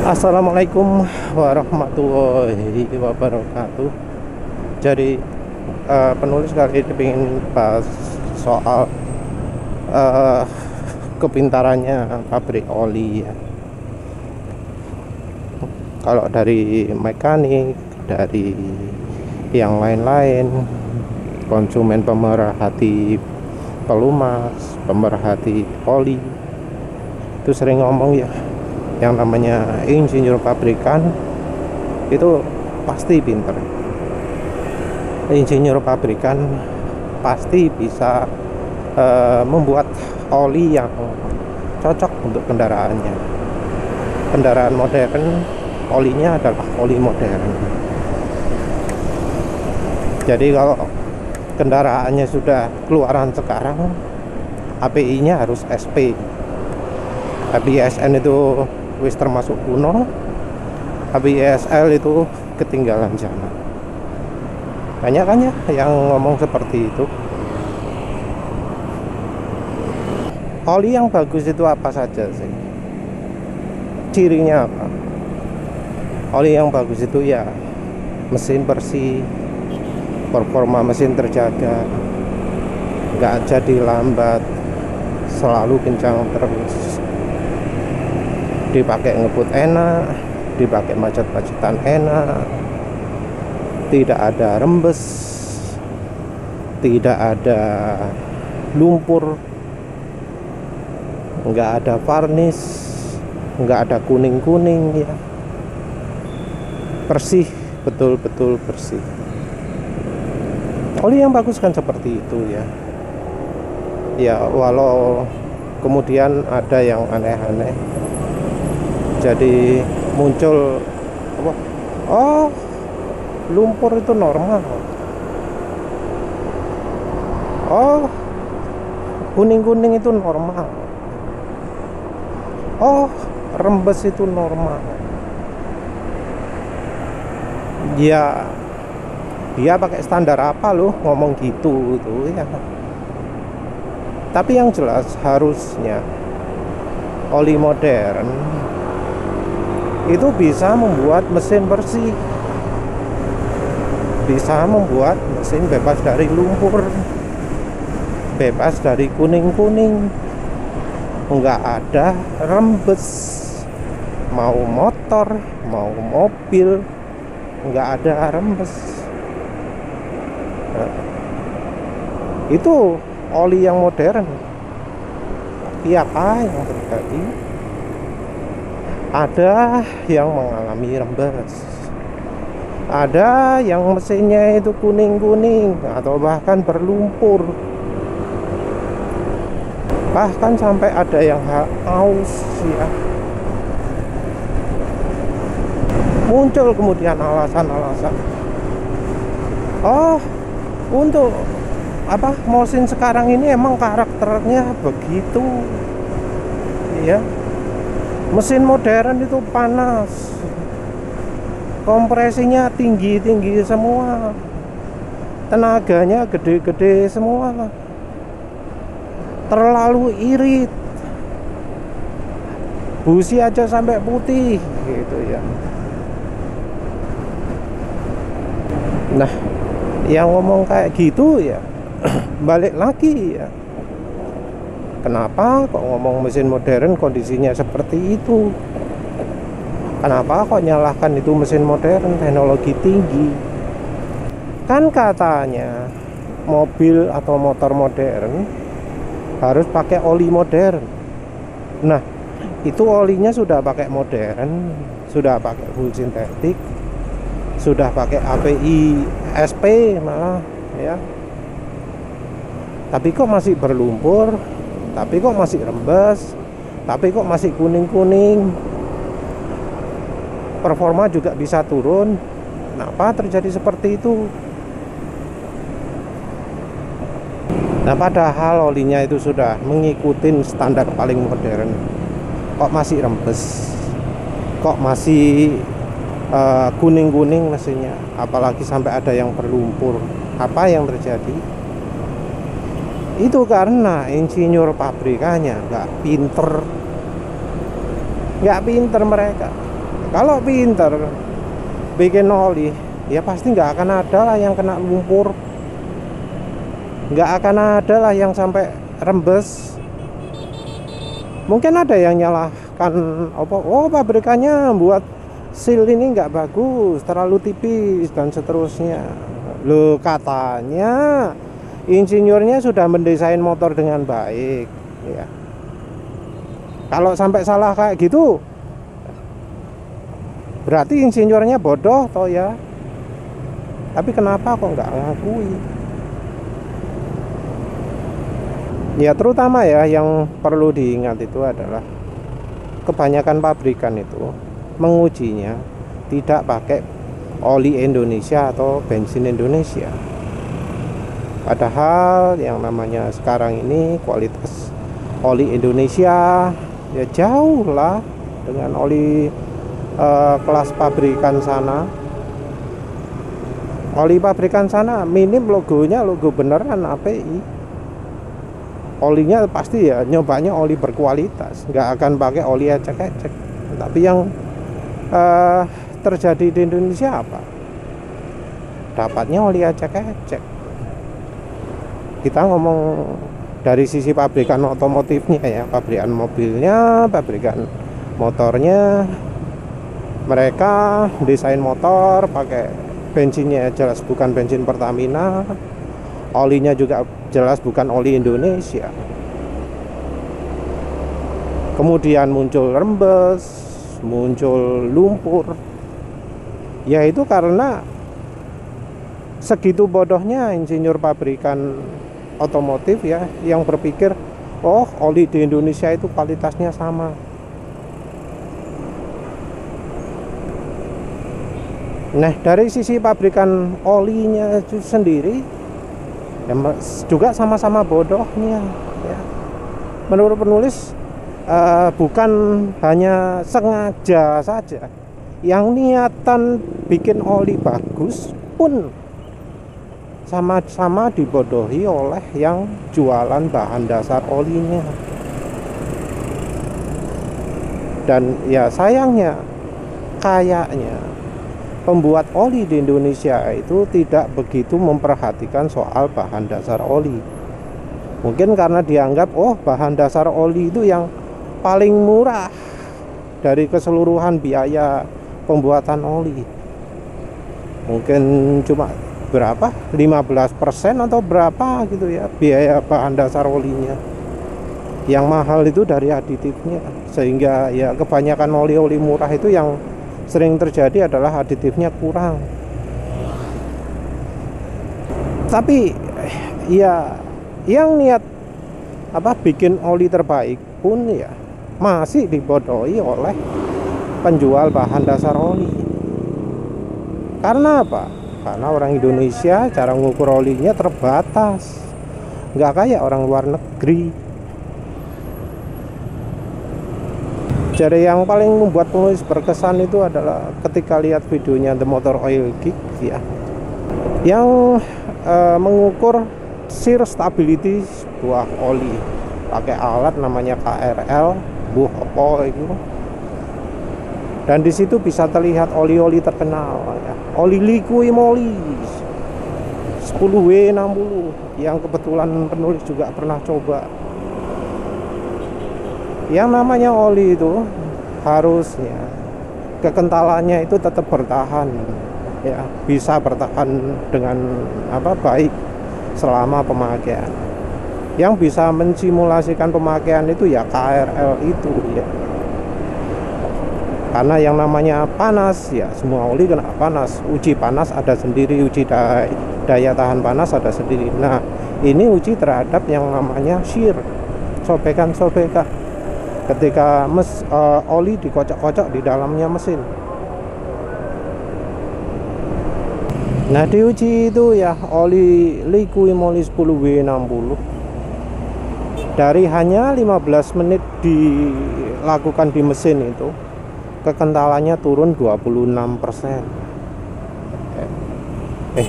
Assalamualaikum warahmatullahi wabarakatuh. Jadi penulis kali ini ingin bahas soal kepintarannya pabrik oli ya. Kalau dari mekanik, dari yang lain-lain, konsumen pemerhati pelumas, pemerhati oli, itu sering ngomong ya, yang namanya insinyur pabrikan itu pasti pinter. Insinyur pabrikan pasti bisa membuat oli yang cocok untuk kendaraannya. Kendaraan modern, olinya adalah oli modern. Jadi kalau kendaraannya sudah keluaran sekarang, API-nya harus SP. API-SN itu wis termasuk kuno, API-SL itu ketinggalan zaman. Banyak kan ya yang ngomong seperti itu. Oli yang bagus itu apa saja sih? Cirinya apa? Oli yang bagus itu ya mesin bersih, performa mesin terjaga, nggak jadi lambat, selalu kencang terus, dipakai ngebut enak, dipakai macet-macetan enak, tidak ada rembes, tidak ada lumpur, nggak ada varnish, nggak ada kuning-kuning ya, bersih, betul-betul bersih. Oli yang bagus kan seperti itu ya. Ya walau kemudian ada yang aneh-aneh, jadi muncul apa? Oh, lumpur itu normal. Oh, kuning-kuning itu normal. Oh, rembes itu normal. Ya, dia pakai standar apa loh ngomong gitu itu ya. Tapi yang jelas harusnya oli modern itu bisa membuat mesin bersih, bisa membuat mesin bebas dari lumpur, bebas dari kuning-kuning, nggak ada rembes. Mau motor, mau mobil, nggak ada rembes. Nah, itu oli yang modern. Tapi apa yang terjadi? Ada yang mengalami rembes, ada yang mesinnya itu kuning-kuning atau bahkan berlumpur, bahkan sampai ada yang haus ya. Muncul kemudian alasan-alasan, oh, untuk apa, mesin sekarang ini emang karakternya begitu ya. Mesin modern itu panas, kompresinya tinggi-tinggi semua, tenaganya gede-gede semua, terlalu irit, busi aja sampai putih gitu ya. Nah, yang ngomong kayak gitu ya balik lagi ya, kenapa kok ngomong mesin modern kondisinya seperti itu? Kenapa kok nyalahkan itu mesin modern, teknologi tinggi? Kan katanya mobil atau motor modern harus pakai oli modern. Nah, itu olinya sudah pakai modern, sudah pakai full sintetik, sudah pakai API SP malah ya. Tapi kok masih berlumpur, tapi kok masih rembes, tapi kok masih kuning-kuning, performa juga bisa turun. Kenapa terjadi seperti itu? Nah, padahal olinya itu sudah mengikuti standar paling modern, kok masih rembes, kok masih kuning-kuning mesinnya, apalagi sampai ada yang berlumpur. Apa yang terjadi? Itu karena insinyur pabrikannya nggak pinter mereka. Kalau pinter bikin oli, ya pasti nggak akan ada lah yang kena lumpur, nggak akan ada lah yang sampai rembes. Mungkin ada yang nyalahkan apa, oh pabrikannya buat seal ini nggak bagus, terlalu tipis dan seterusnya. Loh, katanya insinyurnya sudah mendesain motor dengan baik ya. Kalau sampai salah kayak gitu, berarti insinyurnya bodoh toh ya. Tapi kenapa kok nggak ngakui? Ya terutama ya yang perlu diingat itu adalah kebanyakan pabrikan itu mengujinya tidak pakai oli Indonesia atau bensin Indonesia. Padahal yang namanya sekarang ini kualitas oli Indonesia ya jauh lah dengan oli kelas pabrikan sana. Oli pabrikan sana minim logonya logo beneran API. Olinya pasti ya nyobanya oli berkualitas, nggak akan pakai oli ecek-ecek. Tapi yang terjadi di Indonesia apa? Dapatnya oli ecek-ecek. Kita ngomong dari sisi pabrikan otomotifnya ya, pabrikan mobilnya, pabrikan motornya, mereka desain motor pakai bensinnya jelas bukan bensin Pertamina, olinya juga jelas bukan oli Indonesia. Kemudian muncul rembes, muncul lumpur. Ya itu karena segitu bodohnya insinyur pabrikan otomotif ya, yang berpikir oh oli di Indonesia itu kualitasnya sama. Nah dari sisi pabrikan olinya itu sendiri ya, juga sama-sama bodohnya ya. Menurut penulis bukan hanya sengaja saja, yang niatan bikin oli bagus pun sama-sama dibodohi oleh yang jualan bahan dasar olinya. Dan ya sayangnya kayaknya pembuat oli di Indonesia itu tidak begitu memperhatikan soal bahan dasar oli. Mungkin karena dianggap oh bahan dasar oli itu yang paling murah dari keseluruhan biaya pembuatan oli. Mungkin cuma berapa? 15% atau berapa gitu ya biaya bahan dasar olinya. Yang mahal itu dari aditifnya. Sehingga ya kebanyakan oli-oli murah itu yang sering terjadi adalah aditifnya kurang. Tapi ya yang niat apa bikin oli terbaik pun ya masih dibodohi oleh penjual bahan dasar oli. Karena apa? Karena orang Indonesia cara mengukur olinya terbatas, nggak kayak orang luar negeri. Jadi yang paling membuat penulis berkesan itu adalah ketika lihat videonya The Motor Oil Geek ya, yang mengukur shear stability sebuah oli pakai alat namanya KRL, buh apa itu. Dan di situ bisa terlihat oli-oli terkenal ya. Oli Liquimolys 10W60 yang kebetulan penulis juga pernah coba. Yang namanya oli itu harusnya kekentalannya itu tetap bertahan ya, bisa bertahan dengan baik selama pemakaian. Yang bisa mensimulasikan pemakaian itu ya KRL itu ya. Karena yang namanya panas ya, semua oli kena panas. Uji panas ada sendiri, uji daya tahan panas ada sendiri. Nah ini uji terhadap yang namanya shear, sobekan-sobekan ketika oli dikocok-kocok di dalamnya mesin. Nah diuji itu ya oli Liquimolys 10W60 dari hanya 15 menit dilakukan di mesin itu kekentalannya turun 26%.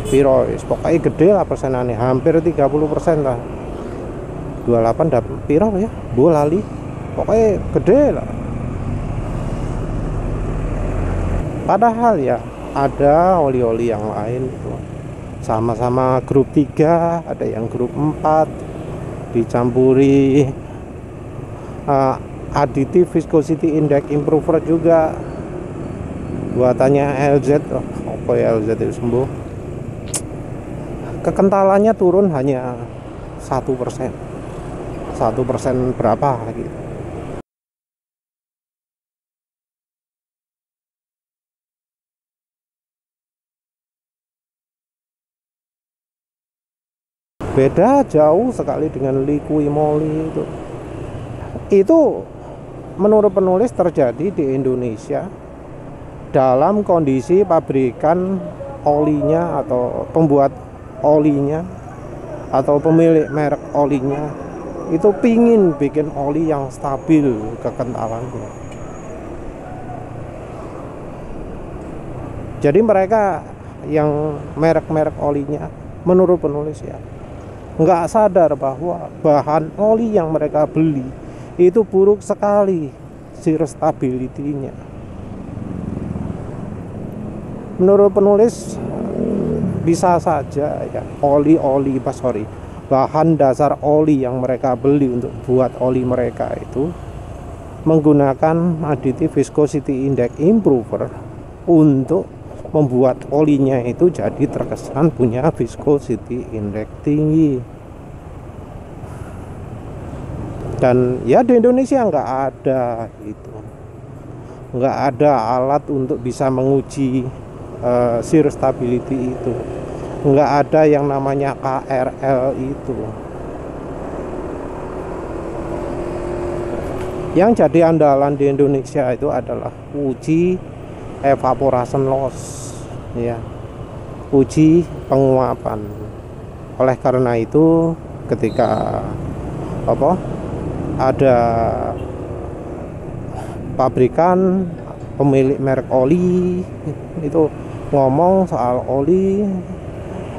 Piro pokoknya gede lah persenannya, hampir 30% lah. 28 dapat piro ya, bu lali, pokoknya gede lah. Padahal ya ada oli-oli yang lain itu sama-sama grup 3, ada yang grup 4, dicampuri additive viscosity index improver juga buatannya LZ. Apa ya LZ itu sembuh, kekentalannya turun hanya 1%, 1% berapa gitu. Beda jauh sekali dengan liqui moly itu menurut penulis terjadi di Indonesia dalam kondisi pabrikan olinya atau pembuat olinya atau pemilik merek olinya itu pingin bikin oli yang stabil kekentalannya. Jadi mereka yang merek-merek olinya menurut penulis ya nggak sadar bahwa bahan oli yang mereka beli itu buruk sekali shear stability-nya. Menurut penulis bisa saja ya bahan dasar oli yang mereka beli untuk buat oli mereka itu menggunakan additive viscosity index improver untuk membuat olinya itu jadi terkesan punya viscosity index tinggi. Dan ya di Indonesia nggak ada itu, nggak ada alat untuk bisa menguji shear stability itu, nggak ada yang namanya KRL itu. Yang jadi andalan di Indonesia itu adalah uji evaporation loss ya, uji penguapan. Oleh karena itu ketika ada pabrikan pemilik merek oli itu ngomong soal oli,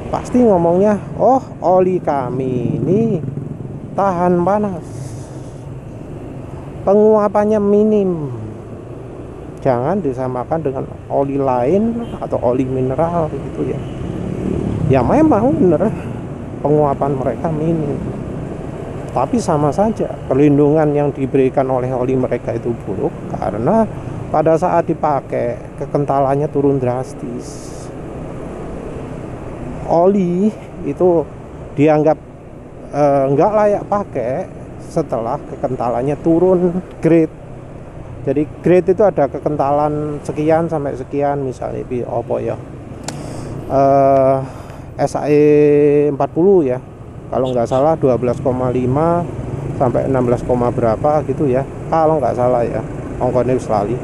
pasti ngomongnya oh oli kami ini tahan panas, penguapannya minim, jangan disamakan dengan oli lain atau oli mineral gitu ya. Ya memang bener penguapan mereka minim, tapi sama saja perlindungan yang diberikan oleh oli mereka itu buruk karena pada saat dipakai kekentalannya turun drastis. Oli itu dianggap nggak layak pakai setelah kekentalannya turun grade. Jadi grade itu ada kekentalan sekian sampai sekian, misalnya apa ya, SAE 40 ya, kalau nggak salah 12,5 sampai 16, berapa gitu ya, kalau nggak salah ya, ongkosnya lali.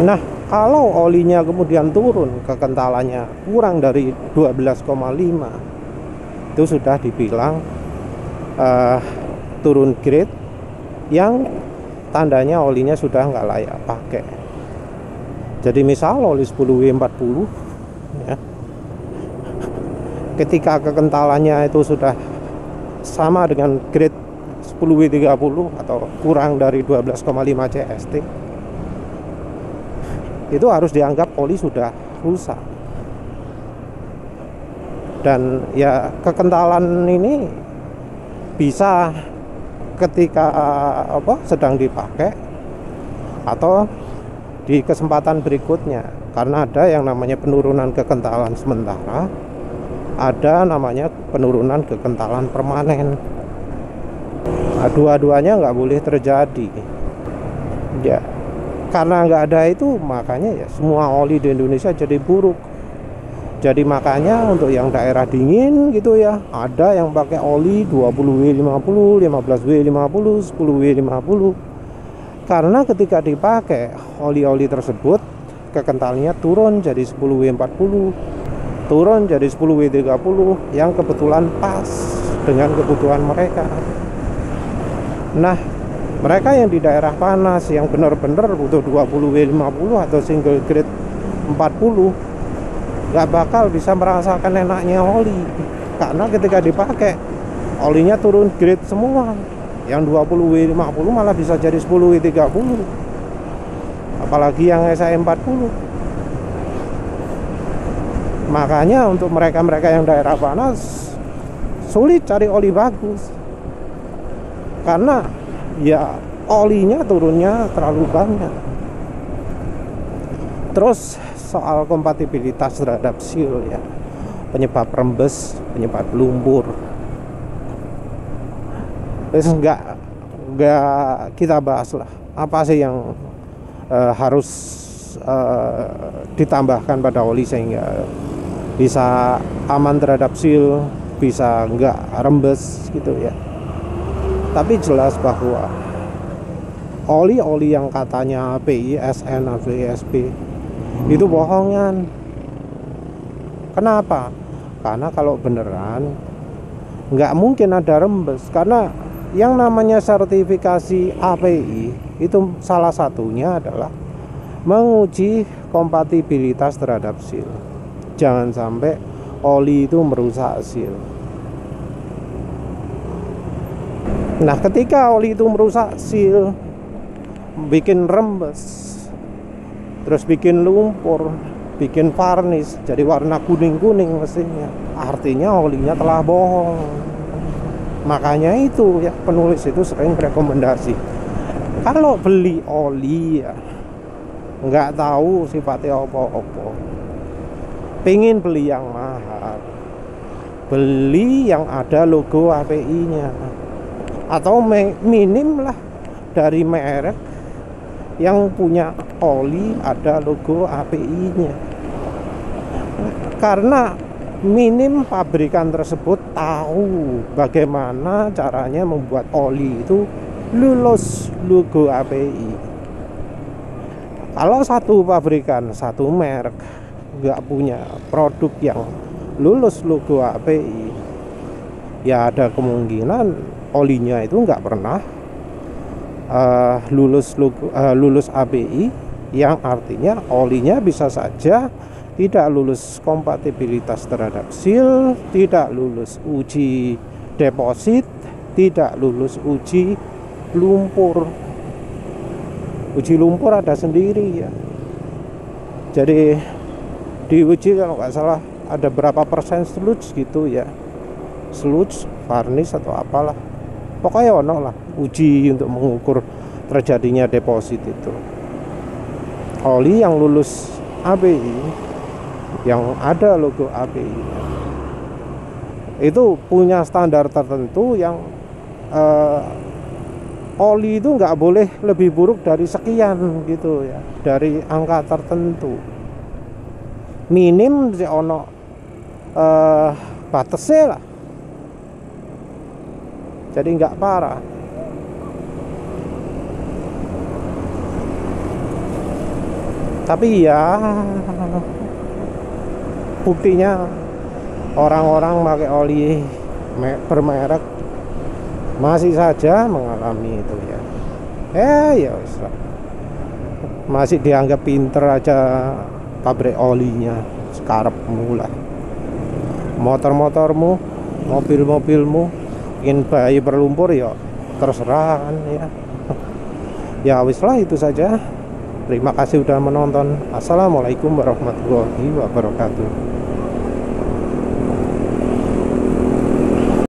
Nah kalau olinya kemudian turun kekentalannya kurang dari 12,5, itu sudah dibilang turun grade, yang tandanya olinya sudah nggak layak pakai. Jadi misal oli 10W40 ya, ketika kekentalannya itu sudah sama dengan grade 10W30 atau kurang dari 12,5 CST, itu harus dianggap oli sudah rusak. Dan ya kekentalan ini bisa ketika sedang dipakai atau di kesempatan berikutnya, karena ada yang namanya penurunan kekentalan sementara, ada namanya penurunan kekentalan permanen. Nah, dua-duanya nggak boleh terjadi ya. Karena nggak ada itu, makanya ya semua oli di Indonesia jadi buruk. Jadi makanya untuk yang daerah dingin gitu ya, ada yang pakai oli 20W50, 15W50, 10W50. Karena ketika dipakai oli-oli tersebut, kekentalannya turun jadi 10W40, turun jadi 10W30, yang kebetulan pas dengan kebutuhan mereka. Nah, mereka yang di daerah panas yang benar-benar butuh 20W50 atau single grade 40, nggak bakal bisa merasakan enaknya oli, karena ketika dipakai olinya turun grade semua. yang 20W50 malah bisa jadi 10W30, apalagi yang SE40. Makanya untuk mereka-mereka yang daerah panas sulit cari oli bagus, karena ya olinya turunnya terlalu banyak. Terus soal kompatibilitas terhadap seal ya, penyebab rembes, penyebab lumpur, terus nggak kita bahas lah apa sih yang harus ditambahkan pada oli sehingga bisa aman terhadap seal, bisa nggak rembes gitu ya. Tapi jelas bahwa oli-oli yang katanya API, SN, AVSP itu bohongan. Kenapa? Karena kalau beneran nggak mungkin ada rembes, karena yang namanya sertifikasi API itu salah satunya adalah menguji kompatibilitas terhadap seal. Jangan sampai oli itu merusak seal. Nah, ketika oli itu merusak seal, bikin rembes, terus bikin lumpur, bikin varnish, jadi warna kuning-kuning mesinnya, artinya olinya telah bohong. Makanya itu ya, penulis itu sering rekomendasi kalau beli oli ya nggak tahu sifatnya apa-apa, pengen beli yang mahal, beli yang ada logo API-nya, atau minim lah dari merek yang punya oli ada logo API-nya. Karena minim pabrikan tersebut tahu bagaimana caranya membuat oli itu lulus logo API. Kalau satu pabrikan, satu merek nggak punya produk yang lulus logo API, ya ada kemungkinan olinya itu nggak pernah lulus API, yang artinya olinya bisa saja tidak lulus kompatibilitas terhadap seal, tidak lulus uji deposit, tidak lulus uji lumpur. Uji lumpur ada sendiri ya. Jadi diuji kalau nggak salah ada berapa persen sludge gitu ya, sludge, varnish atau apalah, pokoknya ono lah uji untuk mengukur terjadinya deposit itu. Oli yang lulus API, yang ada logo API itu punya standar tertentu yang oli itu nggak boleh lebih buruk dari sekian gitu ya, dari angka tertentu minim si ono batasnya lah, jadi nggak parah. Tapi ya buktinya orang-orang pakai oli bermerek masih saja mengalami itu ya. Ya wis lah, masih dianggap pinter aja pabrik olinya. Sekarepmu lah, motor-motormu, mobil-mobilmu ingin bayi berlumpur ya terserah kan ya. Ya wis lah, itu saja. Terima kasih sudah menonton. Assalamualaikum warahmatullahi wabarakatuh.